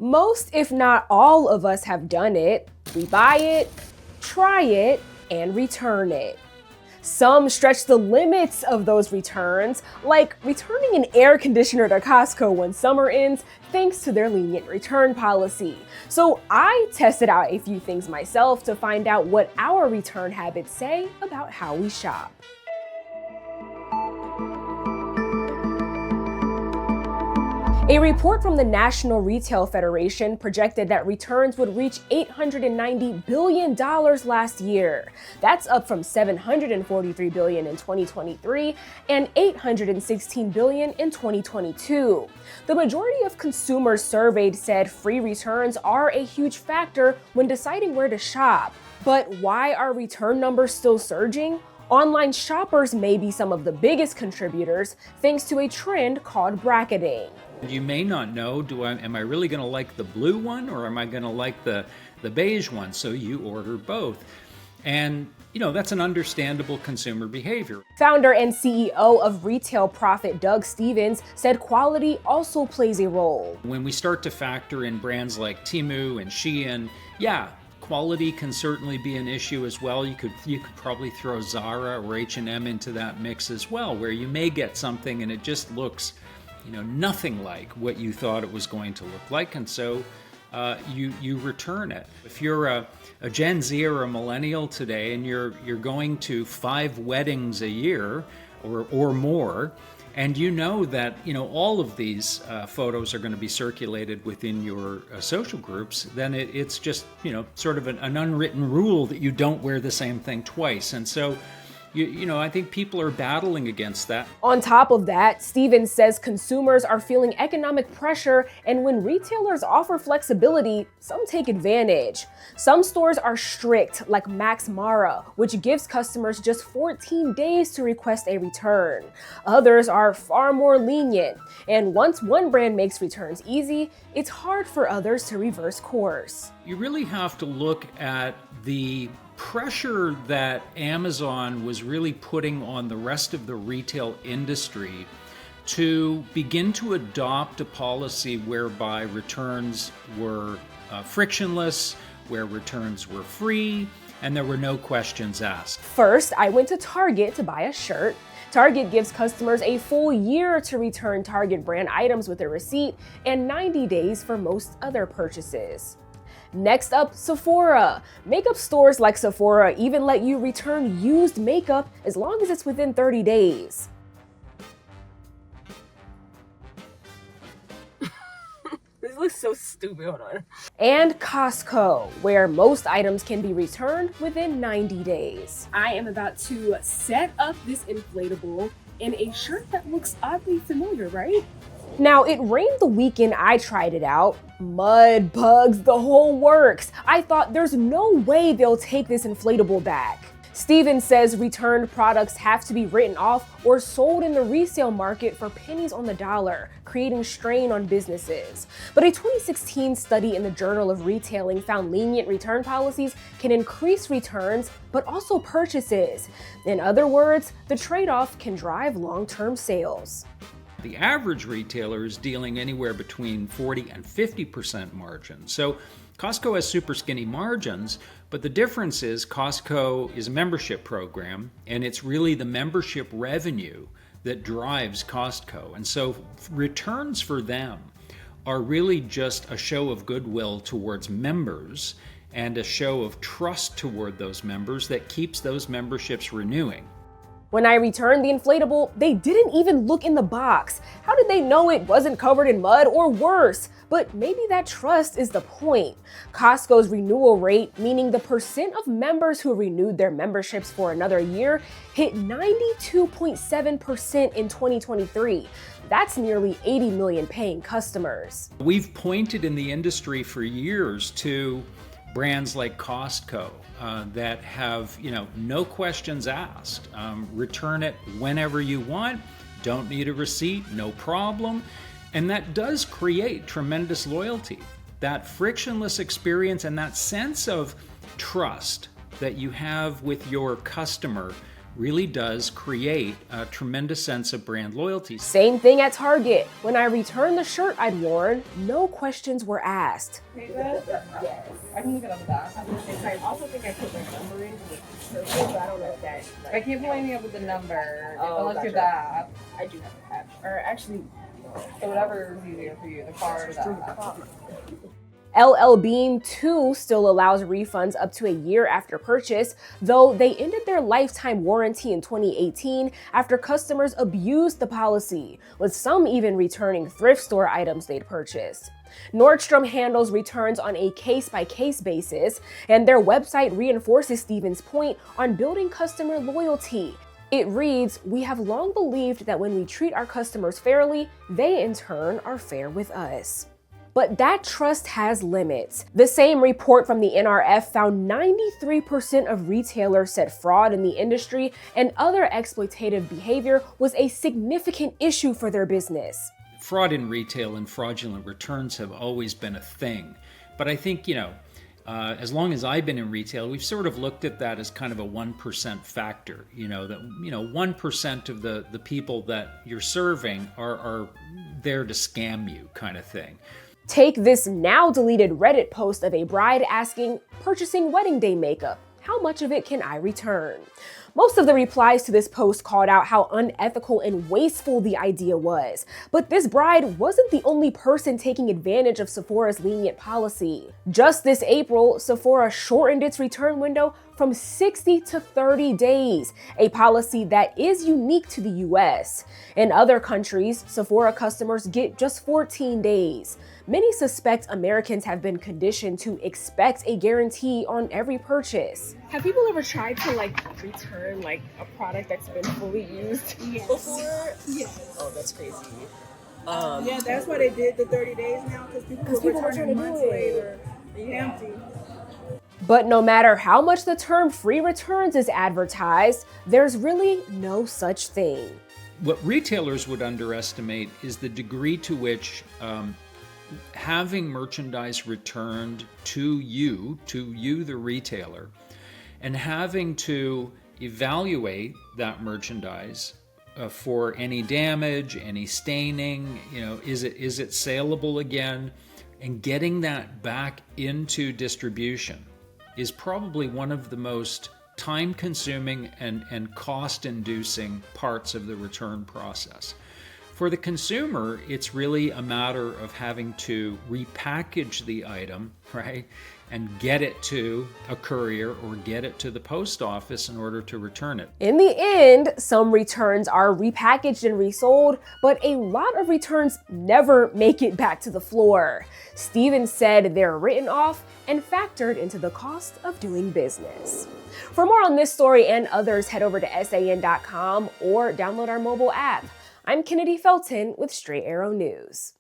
Most, if not all of us have done it. We buy it, try it, and return it. Some stretch the limits of those returns, like returning an air conditioner to Costco when summer ends thanks to their lenient return policy. So I tested out a few things myself to find out what our return habits say about how we shop. A report from the National Retail Federation projected that returns would reach $890 billion last year. That's up from $743 billion in 2023 and $816 billion in 2022. The majority of consumers surveyed said free returns are a huge factor when deciding where to shop. But why are return numbers still surging? Online shoppers may be some of the biggest contributors, thanks to a trend called bracketing. You may not know, am I really going to like the blue one or am I going to like the beige one? So you order both. And, that's an understandable consumer behavior. Founder and CEO of Retail Profit Doug Stevens said quality also plays a role. When we start to factor in brands like Temu and Shein, quality can certainly be an issue as well. You could probably throw Zara or H&M into that mix as well, where you may get something and it just looks nothing like what you thought it was going to look like, and so you return it. If you're a Gen Z or a millennial today and you're going to 5 weddings a year or more, and that all of these photos are going to be circulated within your social groups, then it's just sort of an unwritten rule that you don't wear the same thing twice, and so I think people are battling against that. On top of that, Stevens says consumers are feeling economic pressure, and when retailers offer flexibility, some take advantage. Some stores are strict, like Max Mara, which gives customers just 14 days to request a return. Others are far more lenient, and once one brand makes returns easy, it's hard for others to reverse course. You really have to look at the pressure that Amazon was really putting on the rest of the retail industry to begin to adopt a policy whereby returns were frictionless, where returns were free, and there were no questions asked. First, I went to Target to buy a shirt. Target gives customers a full year to return Target brand items with a receipt and 90 days for most other purchases. Next up, Sephora. Makeup stores like Sephora even let you return used makeup as long as it's within 30 days. This looks so stupid, hold on. And Costco, where most items can be returned within 90 days. I am about to set up this inflatable in a shirt that looks oddly familiar, right? Now, it rained the weekend I tried it out. Mud, bugs, the whole works. I thought there's no way they'll take this inflatable back. Stevens says returned products have to be written off or sold in the resale market for pennies on the dollar, creating strain on businesses. But a 2016 study in the Journal of Retailing found lenient return policies can increase returns, but also purchases. In other words, the trade-off can drive long-term sales. The average retailer is dealing anywhere between 40 and 50% margin. So Costco has super skinny margins, but the difference is Costco is a membership program, and it's really the membership revenue that drives Costco. And so returns for them are really just a show of goodwill towards members and a show of trust toward those members that keeps those memberships renewing. When I returned the inflatable, they didn't even look in the box. How did they know it wasn't covered in mud or worse? But maybe that trust is the point. Costco's renewal rate, meaning the percent of members who renewed their memberships for another year, hit 92.7% in 2023. That's nearly 80 million paying customers. We've pointed in the industry for years to brands like Costco that have, no questions asked. Return it whenever you want, don't need a receipt, no problem. And that does create tremendous loyalty. That frictionless experience and that sense of trust that you have with your customer really does create a tremendous sense of brand loyalty. Same thing at Target. When I returned the shirt I'd worn, no questions were asked. Yes. I can look it on the back. I also think I put my number in with the but I don't know if that. I can't pull anything up with the number unless gotcha. you're that. I do have a patch. Or actually, So whatever is easier for you, the card or that. LL Bean too still allows refunds up to a year after purchase, though they ended their lifetime warranty in 2018 after customers abused the policy, with some even returning thrift store items they'd purchased. Nordstrom handles returns on a case-by-case basis, and their website reinforces Stephen's point on building customer loyalty. It reads, "We have long believed that when we treat our customers fairly, they in turn are fair with us." But that trust has limits. The same report from the NRF found 93% of retailers said fraud in the industry and other exploitative behavior was a significant issue for their business. Fraud in retail and fraudulent returns have always been a thing. But I think, as long as I've been in retail, we've sort of looked at that as kind of a 1% factor. 1% of the people that you're serving are there to scam you, kind of thing. Take this now deleted Reddit post of a bride asking, "Purchasing wedding day makeup, how much of it can I return?" Most of the replies to this post called out how unethical and wasteful the idea was. But this bride wasn't the only person taking advantage of Sephora's lenient policy. Just this April, Sephora shortened its return window from 60 to 30 days, a policy that is unique to the US. In other countries, Sephora customers get just 14 days. Many suspect Americans have been conditioned to expect a guarantee on every purchase. Have people ever tried to return a product that's been fully used before? Yes. Oh, that's crazy. Yeah, that's why they did the 30 days now, because people were returning months later empty. But no matter how much the term free returns is advertised, there's really no such thing. What retailers would underestimate is the degree to which having merchandise returned to you, the retailer, and having to evaluate that merchandise for any damage, any staining, is it saleable again, and getting that back into distribution is probably one of the most time-consuming and cost-inducing parts of the return process. For the consumer, it's really a matter of having to repackage the item, right, and get it to a courier or get it to the post office in order to return it. In the end, some returns are repackaged and resold, but a lot of returns never make it back to the floor. Stephen said they're written off and factored into the cost of doing business. For more on this story and others, head over to san.com or download our mobile app. I'm Kennedy Felton with Straight Arrow News.